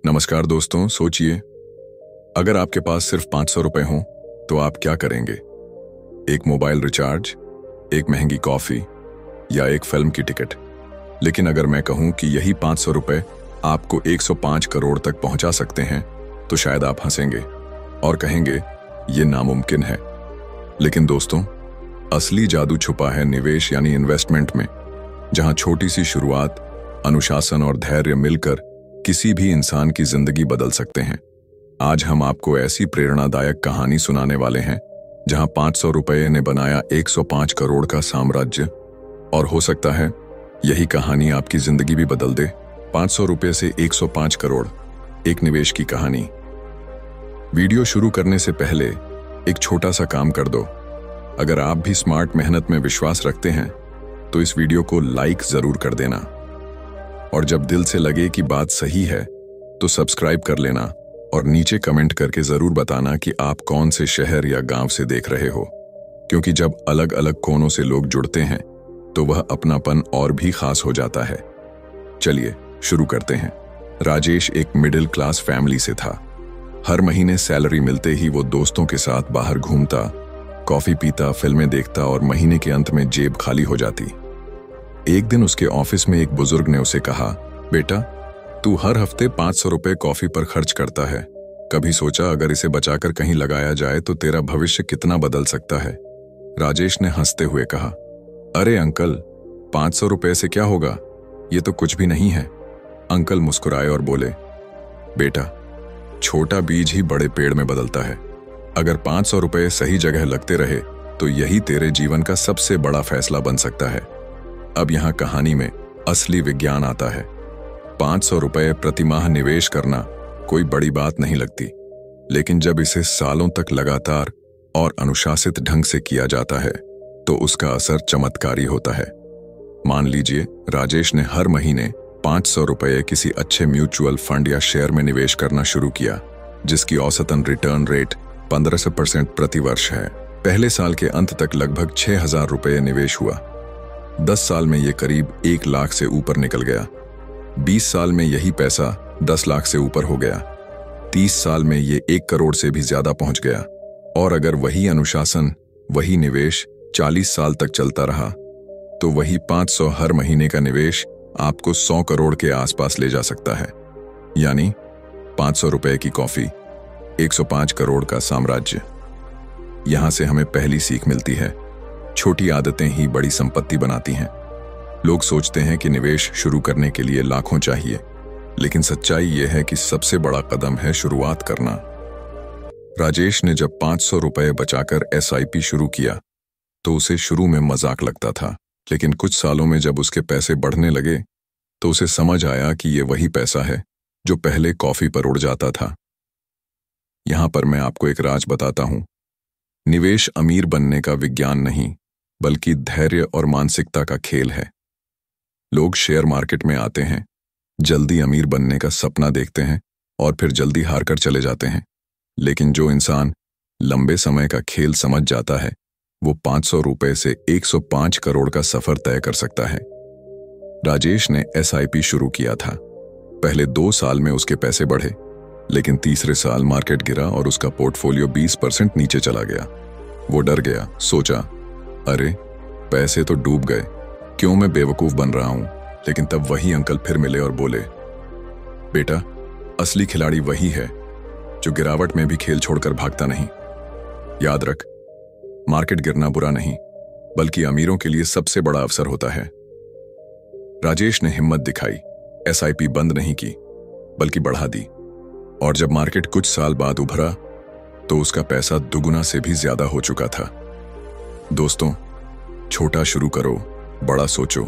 नमस्कार दोस्तों, सोचिए अगर आपके पास सिर्फ 500 रुपए हों तो आप क्या करेंगे? एक मोबाइल रिचार्ज, एक महंगी कॉफी या एक फिल्म की टिकट। लेकिन अगर मैं कहूं कि यही 500 रुपए आपको 105 करोड़ तक पहुंचा सकते हैं तो शायद आप हंसेंगे और कहेंगे ये नामुमकिन है। लेकिन दोस्तों, असली जादू छुपा है निवेश यानी इन्वेस्टमेंट में, जहां छोटी सी शुरुआत, अनुशासन और धैर्य मिलकर किसी भी इंसान की जिंदगी बदल सकते हैं। आज हम आपको ऐसी प्रेरणादायक कहानी सुनाने वाले हैं जहां 500 रुपए ने बनाया 105 करोड़ का साम्राज्य। और हो सकता है यही कहानी आपकी जिंदगी भी बदल दे। 500 रुपए से 105 करोड़, एक निवेश की कहानी। वीडियो शुरू करने से पहले एक छोटा सा काम कर दो। अगर आप भी स्मार्ट मेहनत में विश्वास रखते हैं तो इस वीडियो को लाइक जरूर कर देना, और जब दिल से लगे कि बात सही है तो सब्सक्राइब कर लेना और नीचे कमेंट करके जरूर बताना कि आप कौन से शहर या गांव से देख रहे हो, क्योंकि जब अलग अलग कोनों से लोग जुड़ते हैं तो वह अपनापन और भी खास हो जाता है। चलिए शुरू करते हैं। राजेश एक मिडिल क्लास फैमिली से था। हर महीने सैलरी मिलते ही वो दोस्तों के साथ बाहर घूमता, कॉफी पीता, फिल्में देखता और महीने के अंत में जेब खाली हो जाती। एक दिन उसके ऑफिस में एक बुजुर्ग ने उसे कहा, बेटा, तू हर हफ्ते 500 रुपए कॉफी पर खर्च करता है। कभी सोचा अगर इसे बचाकर कहीं लगाया जाए तो तेरा भविष्य कितना बदल सकता है? राजेश ने हंसते हुए कहा, अरे अंकल, 500 रुपए से क्या होगा, ये तो कुछ भी नहीं है। अंकल मुस्कुराए और बोले, बेटा, छोटा बीज ही बड़े पेड़ में बदलता है। अगर 500 रुपए सही जगह लगते रहे तो यही तेरे जीवन का सबसे बड़ा फैसला बन सकता है। अब यहाँ कहानी में असली विज्ञान आता है। 500 रुपए प्रतिमाह निवेश करना कोई बड़ी बात नहीं लगती, लेकिन जब इसे सालों तक लगातार और अनुशासित ढंग से किया जाता है तो उसका असर चमत्कारी होता है। मान लीजिए राजेश ने हर महीने 500 रुपए किसी अच्छे म्यूचुअल फंड या शेयर में निवेश करना शुरू किया, जिसकी औसतन रिटर्न रेट 15% प्रति वर्ष है। पहले साल के अंत तक लगभग 6,000 रुपए निवेश हुआ। 10 साल में यह करीब 1 लाख से ऊपर निकल गया। 20 साल में यही पैसा 10 लाख से ऊपर हो गया। 30 साल में ये 1 करोड़ से भी ज्यादा पहुंच गया। और अगर वही अनुशासन, वही निवेश 40 साल तक चलता रहा तो वही 500 हर महीने का निवेश आपको 100 करोड़ के आसपास ले जा सकता है। यानी 500 रुपए की कॉफी, 105 करोड़ का साम्राज्य। यहां से हमें पहली सीख मिलती है, छोटी आदतें ही बड़ी संपत्ति बनाती हैं। लोग सोचते हैं कि निवेश शुरू करने के लिए लाखों चाहिए, लेकिन सच्चाई यह है कि सबसे बड़ा कदम है शुरुआत करना। राजेश ने जब 500 रुपए बचाकर SIP शुरू किया तो उसे शुरू में मजाक लगता था, लेकिन कुछ सालों में जब उसके पैसे बढ़ने लगे तो उसे समझ आया कि यह वही पैसा है जो पहले कॉफी पर उड़ जाता था। यहां पर मैं आपको एक राज बताता हूं। निवेश अमीर बनने का विज्ञान नहीं, बल्कि धैर्य और मानसिकता का खेल है। लोग शेयर मार्केट में आते हैं, जल्दी अमीर बनने का सपना देखते हैं और फिर जल्दी हार कर चले जाते हैं। लेकिन जो इंसान लंबे समय का खेल समझ जाता है वो 500 रुपए से 105 करोड़ का सफर तय कर सकता है। राजेश ने SIP शुरू किया था। पहले 2 साल में उसके पैसे बढ़े, लेकिन तीसरे साल मार्केट गिरा और उसका पोर्टफोलियो 20% नीचे चला गया। वो डर गया, सोचा, अरे पैसे तो डूब गए, क्यों मैं बेवकूफ बन रहा हूं। लेकिन तब वही अंकल फिर मिले और बोले, बेटा, असली खिलाड़ी वही है जो गिरावट में भी खेल छोड़कर भागता नहीं। याद रख, मार्केट गिरना बुरा नहीं, बल्कि अमीरों के लिए सबसे बड़ा अवसर होता है। राजेश ने हिम्मत दिखाई, SIP बंद नहीं की, बल्कि बढ़ा दी। और जब मार्केट कुछ साल बाद उभरा तो उसका पैसा दुगुना से भी ज्यादा हो चुका था। दोस्तों, छोटा शुरू करो, बड़ा सोचो।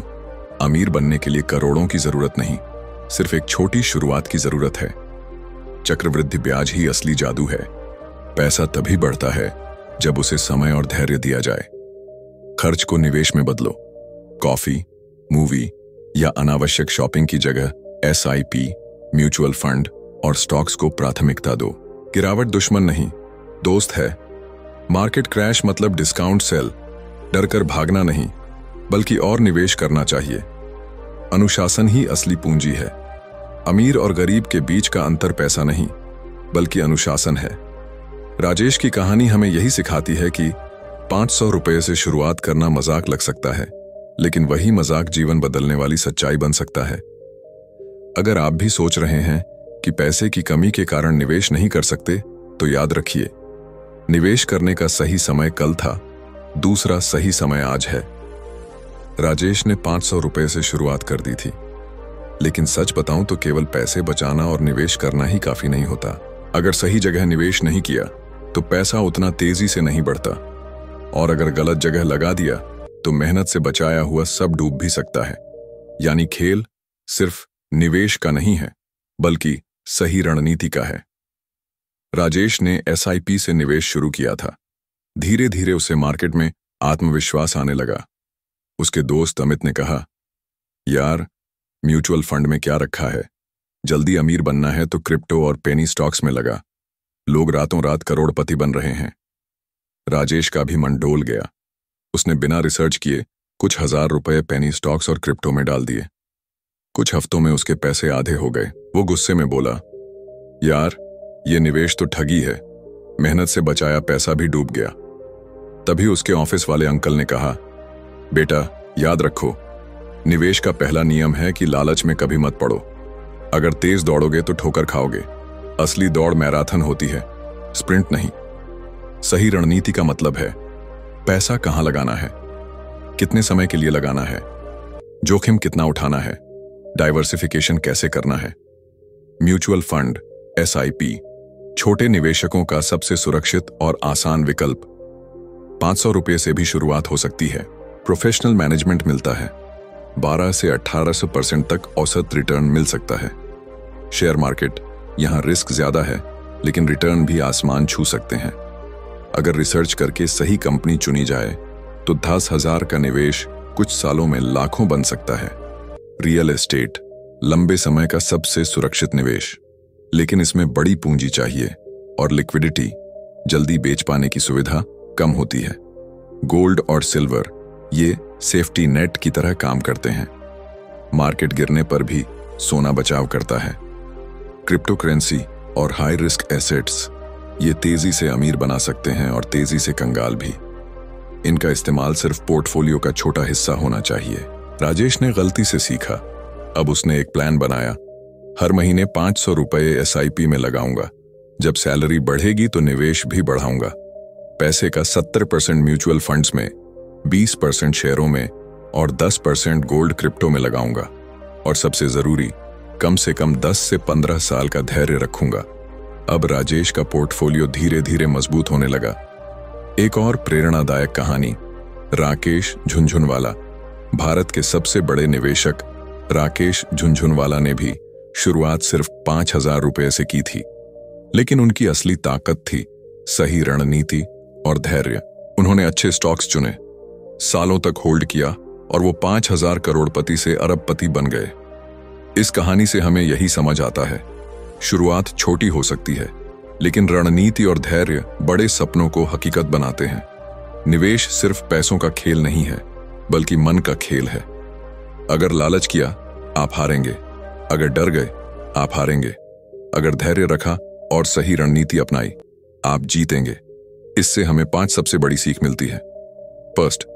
अमीर बनने के लिए करोड़ों की जरूरत नहीं, सिर्फ एक छोटी शुरुआत की जरूरत है। चक्रवृद्धि ब्याज ही असली जादू है। पैसा तभी बढ़ता है जब उसे समय और धैर्य दिया जाए। खर्च को निवेश में बदलो। कॉफी, मूवी या अनावश्यक शॉपिंग की जगह SIP, म्यूचुअल फंड और स्टॉक्स को प्राथमिकता दो। गिरावट दुश्मन नहीं, दोस्त है। मार्केट क्रैश मतलब डिस्काउंट सेल, डरकर भागना नहीं, बल्कि और निवेश करना चाहिए। अनुशासन ही असली पूंजी है। अमीर और गरीब के बीच का अंतर पैसा नहीं, बल्कि अनुशासन है। राजेश की कहानी हमें यही सिखाती है कि 500 रुपये से शुरुआत करना मजाक लग सकता है, लेकिन वही मजाक जीवन बदलने वाली सच्चाई बन सकता है। अगर आप भी सोच रहे हैं कि पैसे की कमी के कारण निवेश नहीं कर सकते, तो याद रखिए, निवेश करने का सही समय कल था, दूसरा सही समय आज है। राजेश ने 500 रुपये से शुरुआत कर दी थी, लेकिन सच बताऊं तो केवल पैसे बचाना और निवेश करना ही काफी नहीं होता। अगर सही जगह निवेश नहीं किया तो पैसा उतना तेजी से नहीं बढ़ता, और अगर गलत जगह लगा दिया तो मेहनत से बचाया हुआ सब डूब भी सकता है। यानी खेल सिर्फ निवेश का नहीं है, बल्कि सही रणनीति का है। राजेश ने SIP से निवेश शुरू किया था। धीरे धीरे उसे मार्केट में आत्मविश्वास आने लगा। उसके दोस्त अमित ने कहा, यार, म्यूचुअल फंड में क्या रखा है, जल्दी अमीर बनना है तो क्रिप्टो और पेनी स्टॉक्स में लगा, लोग रातों रात करोड़पति बन रहे हैं। राजेश का भी मन डोल गया। उसने बिना रिसर्च किए कुछ हजार रुपए पेनी स्टॉक्स और क्रिप्टो में डाल दिए। कुछ हफ्तों में उसके पैसे आधे हो गए। वो गुस्से में बोला, यार, ये निवेश तो ठगी है, मेहनत से बचाया पैसा भी डूब गया। तभी उसके ऑफिस वाले अंकल ने कहा, बेटा, याद रखो, निवेश का पहला नियम है कि लालच में कभी मत पड़ो। अगर तेज दौड़ोगे तो ठोकर खाओगे। असली दौड़ मैराथन होती है, स्प्रिंट नहीं। सही रणनीति का मतलब है पैसा कहां लगाना है, कितने समय के लिए लगाना है, जोखिम कितना उठाना है, डाइवर्सिफिकेशन कैसे करना है। म्यूचुअल फंड SIP छोटे निवेशकों का सबसे सुरक्षित और आसान विकल्प। 500 रुपये से भी शुरुआत हो सकती है। प्रोफेशनल मैनेजमेंट मिलता है। 12 से 1800% तक औसत रिटर्न मिल सकता है। शेयर मार्केट, यहां रिस्क ज्यादा है, लेकिन रिटर्न भी आसमान छू सकते हैं। अगर रिसर्च करके सही कंपनी चुनी जाए तो 10,000 का निवेश कुछ सालों में लाखों बन सकता है। रियल एस्टेट लंबे समय का सबसे सुरक्षित निवेश, लेकिन इसमें बड़ी पूंजी चाहिए और लिक्विडिटी, जल्दी बेच पाने की सुविधा कम होती है। गोल्ड और सिल्वर ये सेफ्टी नेट की तरह काम करते हैं। मार्केट गिरने पर भी सोना बचाव करता है। क्रिप्टो करेंसी और हाई रिस्क एसेट्स ये तेजी से अमीर बना सकते हैं और तेजी से कंगाल भी। इनका इस्तेमाल सिर्फ पोर्टफोलियो का छोटा हिस्सा होना चाहिए। राजेश ने गलती से सीखा। अब उसने एक प्लान बनाया। हर महीने 500 रुपये SIP में लगाऊंगा। जब सैलरी बढ़ेगी तो निवेश भी बढ़ाऊंगा। पैसे का 70% म्यूचुअल फंड्स में, 20% शेयरों में और 10% गोल्ड क्रिप्टो में लगाऊंगा। और सबसे जरूरी, कम से कम 10 से 15 साल का धैर्य रखूंगा। अब राजेश का पोर्टफोलियो धीरे धीरे मजबूत होने लगा। एक और प्रेरणादायक कहानी, राकेश झुनझुनवाला। भारत के सबसे बड़े निवेशक राकेश झुनझुनवाला ने भी शुरुआत सिर्फ 5,000 रुपये से की थी, लेकिन उनकी असली ताकत थी सही रणनीति और धैर्य। उन्होंने अच्छे स्टॉक्स चुने, सालों तक होल्ड किया और वो 5,000 करोड़पति से अरबपति बन गए। इस कहानी से हमें यही समझ आता है, शुरुआत छोटी हो सकती है, लेकिन रणनीति और धैर्य बड़े सपनों को हकीकत बनाते हैं। निवेश सिर्फ पैसों का खेल नहीं है, बल्कि मन का खेल है। अगर लालच किया, आप हारेंगे। अगर डर गए, आप हारेंगे। अगर धैर्य रखा और सही रणनीति अपनाई, आप जीतेंगे। इससे हमें 5 सबसे बड़ी सीख मिलती है। फर्स्ट,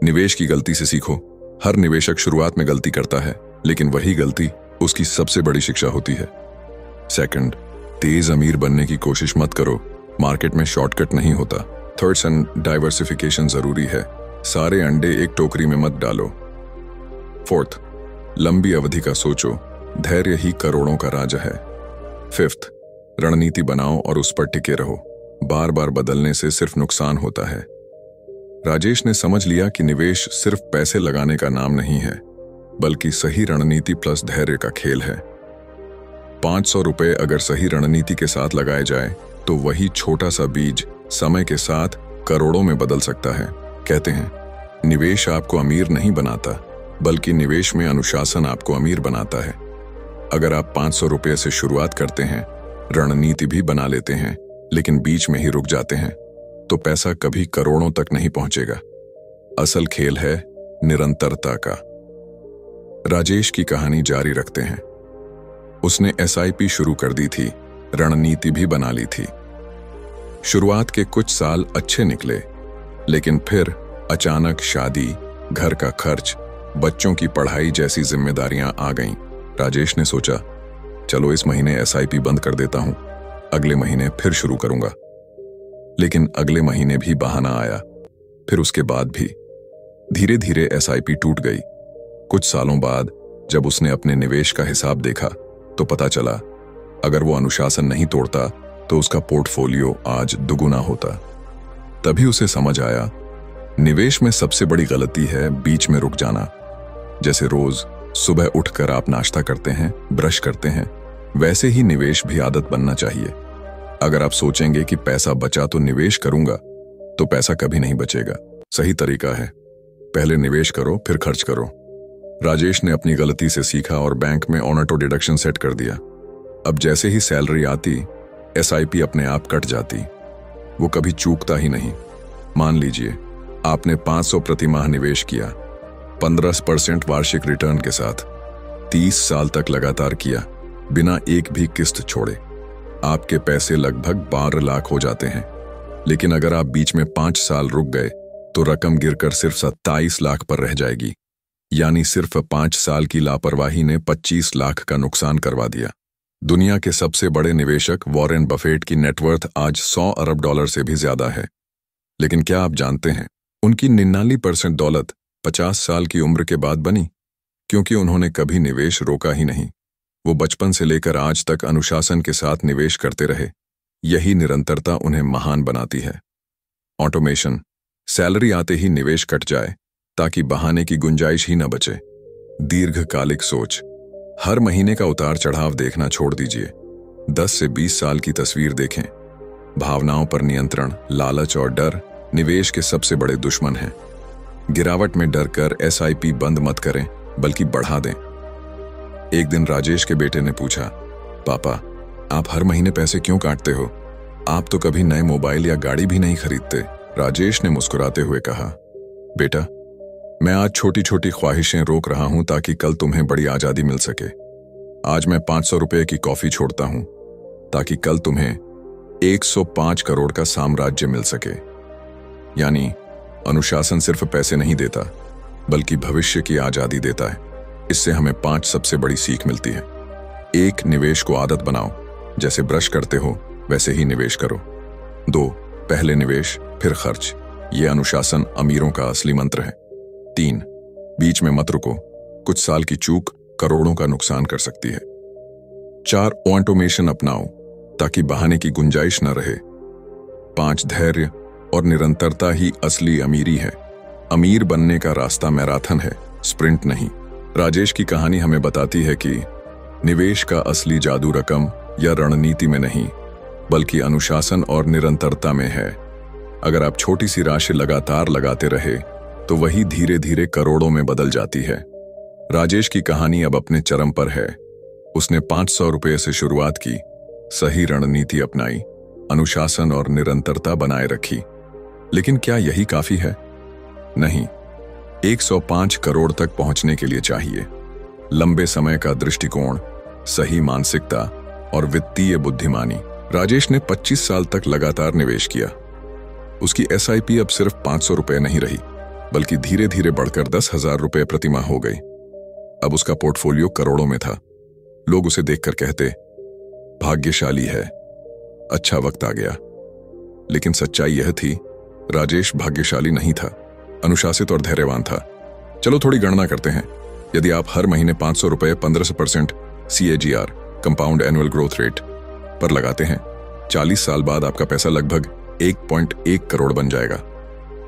निवेश की गलती से सीखो। हर निवेशक शुरुआत में गलती करता है, लेकिन वही गलती उसकी सबसे बड़ी शिक्षा होती है। सेकंड, तेज अमीर बनने की कोशिश मत करो, मार्केट में शॉर्टकट नहीं होता। थर्ड, डाइवर्सिफिकेशन जरूरी है, सारे अंडे एक टोकरी में मत डालो। फोर्थ, लंबी अवधि का सोचो, धैर्य ही करोड़ों का राजा है। फिफ्थ, रणनीति बनाओ और उस पर टिके रहो, बार बार बदलने से सिर्फ नुकसान होता है। राजेश ने समझ लिया कि निवेश सिर्फ पैसे लगाने का नाम नहीं है, बल्कि सही रणनीति प्लस धैर्य का खेल है। 500 रुपये अगर सही रणनीति के साथ लगाए जाए तो वही छोटा सा बीज समय के साथ करोड़ों में बदल सकता है। कहते हैं, निवेश आपको अमीर नहीं बनाता, बल्कि निवेश में अनुशासन आपको अमीर बनाता है। अगर आप 500 रुपये से शुरुआत करते हैं, रणनीति भी बना लेते हैं, लेकिन बीच में ही रुक जाते हैं, तो पैसा कभी करोड़ों तक नहीं पहुंचेगा। असल खेल है निरंतरता का। राजेश की कहानी जारी रखते हैं। उसने एसआईपी शुरू कर दी थी, रणनीति भी बना ली थी। शुरुआत के कुछ साल अच्छे निकले, लेकिन फिर अचानक शादी, घर का खर्च, बच्चों की पढ़ाई जैसी जिम्मेदारियां आ गईं। राजेश ने सोचा, चलो इस महीने एसआईपी बंद कर देता हूं, अगले महीने फिर शुरू करूंगा। लेकिन अगले महीने भी बहाना आया, फिर उसके बाद भी। धीरे धीरे एसआईपी टूट गई। कुछ सालों बाद जब उसने अपने निवेश का हिसाब देखा तो पता चला, अगर वो अनुशासन नहीं तोड़ता तो उसका पोर्टफोलियो आज दुगुना होता। तभी उसे समझ आया, निवेश में सबसे बड़ी गलती है बीच में रुक जाना। जैसे रोज सुबह उठकर आप नाश्ता करते हैं, ब्रश करते हैं, वैसे ही निवेश भी आदत बनना चाहिए। अगर आप सोचेंगे कि पैसा बचा तो निवेश करूंगा, तो पैसा कभी नहीं बचेगा। सही तरीका है, पहले निवेश करो फिर खर्च करो। राजेश ने अपनी गलती से सीखा और बैंक में ऑटो डिडक्शन सेट कर दिया। अब जैसे ही सैलरी आती, एसआईपी अपने आप कट जाती। वो कभी चूकता ही नहीं। मान लीजिए आपने 500 प्रति माह निवेश किया, 15% वार्षिक रिटर्न के साथ 30 साल तक लगातार किया, बिना एक भी किस्त छोड़े। आपके पैसे लगभग 12 लाख हो जाते हैं। लेकिन अगर आप बीच में 5 साल रुक गए तो रकम गिरकर सिर्फ 27 लाख पर रह जाएगी। यानी सिर्फ 5 साल की लापरवाही ने 25 लाख का नुकसान करवा दिया। दुनिया के सबसे बड़े निवेशक वॉरेन बफेट की नेटवर्थ आज 100 अरब डॉलर से भी ज्यादा है। लेकिन क्या आप जानते हैं, उनकी 99% दौलत 50 साल की उम्र के बाद बनी, क्योंकि उन्होंने कभी निवेश रोका ही नहीं। वो बचपन से लेकर आज तक अनुशासन के साथ निवेश करते रहे। यही निरंतरता उन्हें महान बनाती है। ऑटोमेशन, सैलरी आते ही निवेश कट जाए ताकि बहाने की गुंजाइश ही न बचे। दीर्घकालिक सोच, हर महीने का उतार चढ़ाव देखना छोड़ दीजिए। 10 से 20 साल की तस्वीर देखें। भावनाओं पर नियंत्रण, लालच और डर निवेश के सबसे बड़े दुश्मन हैं। गिरावट में डर कर एसआईपी बंद मत करें, बल्कि बढ़ा दें। एक दिन राजेश के बेटे ने पूछा, पापा, आप हर महीने पैसे क्यों काटते हो? आप तो कभी नए मोबाइल या गाड़ी भी नहीं खरीदते। राजेश ने मुस्कुराते हुए कहा, बेटा, मैं आज छोटी छोटी ख्वाहिशें रोक रहा हूं ताकि कल तुम्हें बड़ी आजादी मिल सके। आज मैं 500 रुपए की कॉफी छोड़ता हूं ताकि कल तुम्हें 105 करोड़ का साम्राज्य मिल सके। यानी अनुशासन सिर्फ पैसे नहीं देता, बल्कि भविष्य की आजादी देता है। इससे हमें 5 सबसे बड़ी सीख मिलती है। 1, निवेश को आदत बनाओ। जैसे ब्रश करते हो वैसे ही निवेश करो। 2, पहले निवेश फिर खर्च। ये अनुशासन अमीरों का असली मंत्र है। 3, बीच में मत रुको। कुछ साल की चूक करोड़ों का नुकसान कर सकती है। 4, ऑटोमेशन अपनाओ ताकि बहाने की गुंजाइश न रहे। 5, धैर्य और निरंतरता ही असली अमीरी है। अमीर बनने का रास्ता मैराथन है, स्प्रिंट नहीं। राजेश की कहानी हमें बताती है कि निवेश का असली जादू रकम या रणनीति में नहीं, बल्कि अनुशासन और निरंतरता में है। अगर आप छोटी सी राशि लगातार लगाते रहे तो वही धीरे धीरे करोड़ों में बदल जाती है। राजेश की कहानी अब अपने चरम पर है। उसने 500 रुपये से शुरुआत की, सही रणनीति अपनाई, अनुशासन और निरंतरता बनाए रखी। लेकिन क्या यही काफी है? नहीं। 105 करोड़ तक पहुंचने के लिए चाहिए लंबे समय का दृष्टिकोण, सही मानसिकता और वित्तीय बुद्धिमानी। राजेश ने 25 साल तक लगातार निवेश किया। उसकी एसआईपी अब सिर्फ 500 रुपये नहीं रही, बल्कि धीरे धीरे बढ़कर 10,000 रुपये प्रति माह हो गई। अब उसका पोर्टफोलियो करोड़ों में था। लोग उसे देखकर कहते, भाग्यशाली है, अच्छा वक्त आ गया। लेकिन सच्चाई यह थी, राजेश भाग्यशाली नहीं था, अनुशासित और धैर्यवान था। चलो थोड़ी गणना करते हैं। यदि आप हर महीने 500 रुपये 15% CAGR, compound annual growth rate पर लगाते हैं, 40 साल बाद आपका पैसा लगभग 1.1 करोड़ बन जाएगा।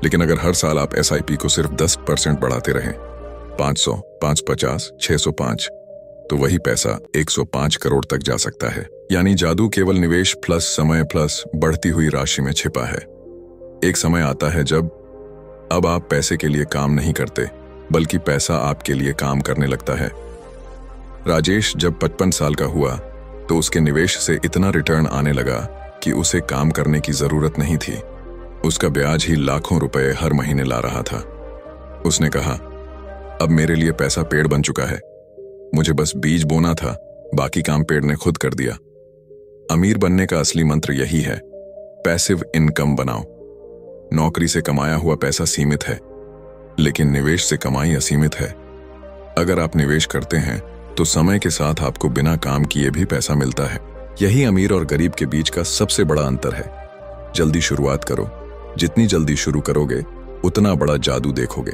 लेकिन अगर हर साल आप एसआईपी को सिर्फ 10% बढ़ाते रहें, 500, 550, 605, तो वही पैसा 105 करोड़ तक जा सकता है। यानी जादू केवल निवेश प्लस समय प्लस बढ़ती हुई राशि में छिपा है। एक समय आता है जब अब आप पैसे के लिए काम नहीं करते, बल्कि पैसा आपके लिए काम करने लगता है। राजेश जब 55 साल का हुआ तो उसके निवेश से इतना रिटर्न आने लगा कि उसे काम करने की जरूरत नहीं थी। उसका ब्याज ही लाखों रुपए हर महीने ला रहा था। उसने कहा, अब मेरे लिए पैसा पेड़ बन चुका है, मुझे बस बीज बोना था, बाकी काम पेड़ ने खुद कर दिया। अमीर बनने का असली मंत्र यही है, पैसिव इनकम बनाओ। नौकरी से कमाया हुआ पैसा सीमित है, लेकिन निवेश से कमाई असीमित है। अगर आप निवेश करते हैं तो समय के साथ आपको बिना काम किए भी पैसा मिलता है। यही अमीर और गरीब के बीच का सबसे बड़ा अंतर है। जल्दी शुरुआत करो, जितनी जल्दी शुरू करोगे उतना बड़ा जादू देखोगे।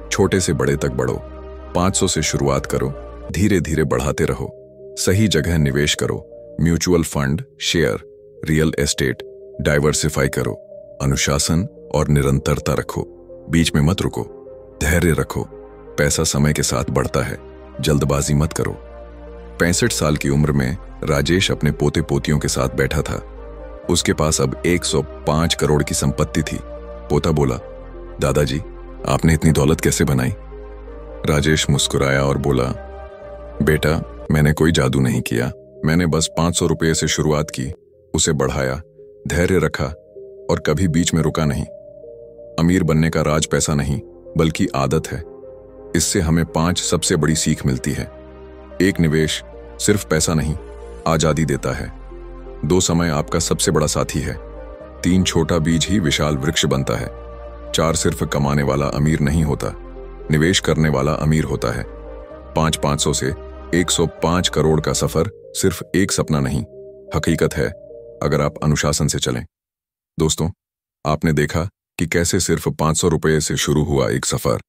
छोटे से बड़े तक बढ़ो, 500 से शुरुआत करो, धीरे धीरे बढ़ाते रहो। सही जगह निवेश करो, mutual fund, share, real estate, diversify करो। अनुशासन और निरंतरता रखो, बीच में मत रुको, धैर्य रखो। पैसा समय के साथ बढ़ता है, जल्दबाजी मत करो। 65 साल की उम्र में राजेश अपने पोते पोतियों के साथ बैठा था। उसके पास अब 105 करोड़ की संपत्ति थी। पोता बोला, दादाजी, आपने इतनी दौलत कैसे बनाई? राजेश मुस्कुराया और बोला, बेटा, मैंने कोई जादू नहीं किया। मैंने बस 500 रुपये से शुरुआत की, उसे बढ़ाया, धैर्य रखा और कभी बीच में रुका नहीं। अमीर बनने का राज पैसा नहीं, बल्कि आदत है। इससे हमें 5 सबसे बड़ी सीख मिलती है। 1, निवेश सिर्फ पैसा नहीं, आजादी देता है। 2, समय आपका सबसे बड़ा साथी है। 3, छोटा बीज ही विशाल वृक्ष बनता है। 4, सिर्फ कमाने वाला अमीर नहीं होता, निवेश करने वाला अमीर होता है। 5, 500 से 105 करोड़ का सफर सिर्फ एक सपना नहीं, हकीकत है, अगर आप अनुशासन से चलें। दोस्तों, आपने देखा कि कैसे सिर्फ 500 रुपये से शुरू हुआ एक सफर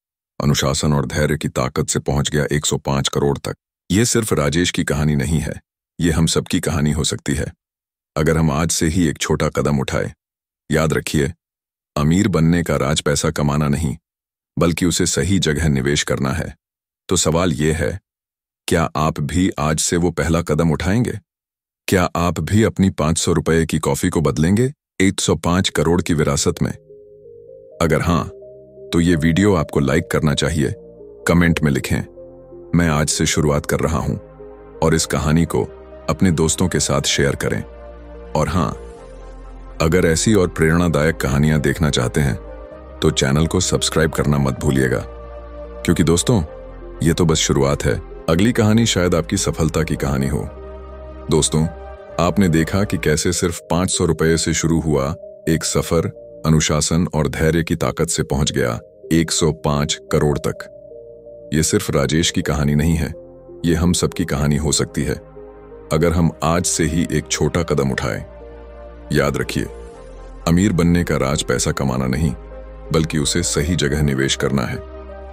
अनुशासन और धैर्य की ताकत से पहुंच गया 105 करोड़ तक। यह सिर्फ राजेश की कहानी नहीं है, यह हम सबकी कहानी हो सकती है, अगर हम आज से ही एक छोटा कदम उठाए। याद रखिए, अमीर बनने का राज पैसा कमाना नहीं, बल्कि उसे सही जगह निवेश करना है। तो सवाल यह है, क्या आप भी आज से वो पहला कदम उठाएंगे? क्या आप भी अपनी 500 रुपये की कॉफी को बदलेंगे 105 करोड़ की विरासत में? अगर हां, तो ये वीडियो आपको लाइक करना चाहिए। कमेंट में लिखें, मैं आज से शुरुआत कर रहा हूं, और इस कहानी को अपने दोस्तों के साथ शेयर करें। और हां, अगर ऐसी और प्रेरणादायक कहानियां देखना चाहते हैं तो चैनल को सब्सक्राइब करना मत भूलिएगा, क्योंकि दोस्तों, ये तो बस शुरुआत है। अगली कहानी शायद आपकी सफलता की कहानी हो। दोस्तों, आपने देखा कि कैसे सिर्फ 500 रुपये से शुरू हुआ एक सफर अनुशासन और धैर्य की ताकत से पहुंच गया 105 करोड़ तक। ये सिर्फ राजेश की कहानी नहीं है, ये हम सबकी कहानी हो सकती है, अगर हम आज से ही एक छोटा कदम उठाएं। याद रखिए, अमीर बनने का राज पैसा कमाना नहीं, बल्कि उसे सही जगह निवेश करना है।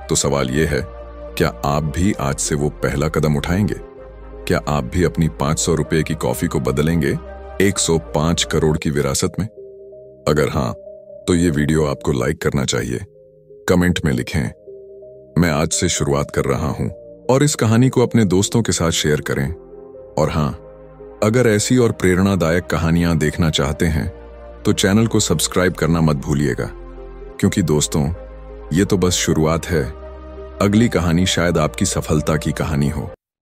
तो सवाल यह है, क्या आप भी आज से वो पहला कदम उठाएंगे? क्या आप भी अपनी 500 रुपये की कॉफी को बदलेंगे 105 करोड़ की विरासत में? अगर हां, तो ये वीडियो आपको लाइक करना चाहिए। कमेंट में लिखें, मैं आज से शुरुआत कर रहा हूं, और इस कहानी को अपने दोस्तों के साथ शेयर करें। और हां, अगर ऐसी और प्रेरणादायक कहानियां देखना चाहते हैं तो चैनल को सब्सक्राइब करना मत भूलिएगा, क्योंकि दोस्तों, ये तो बस शुरुआत है। अगली कहानी शायद आपकी सफलता की कहानी हो।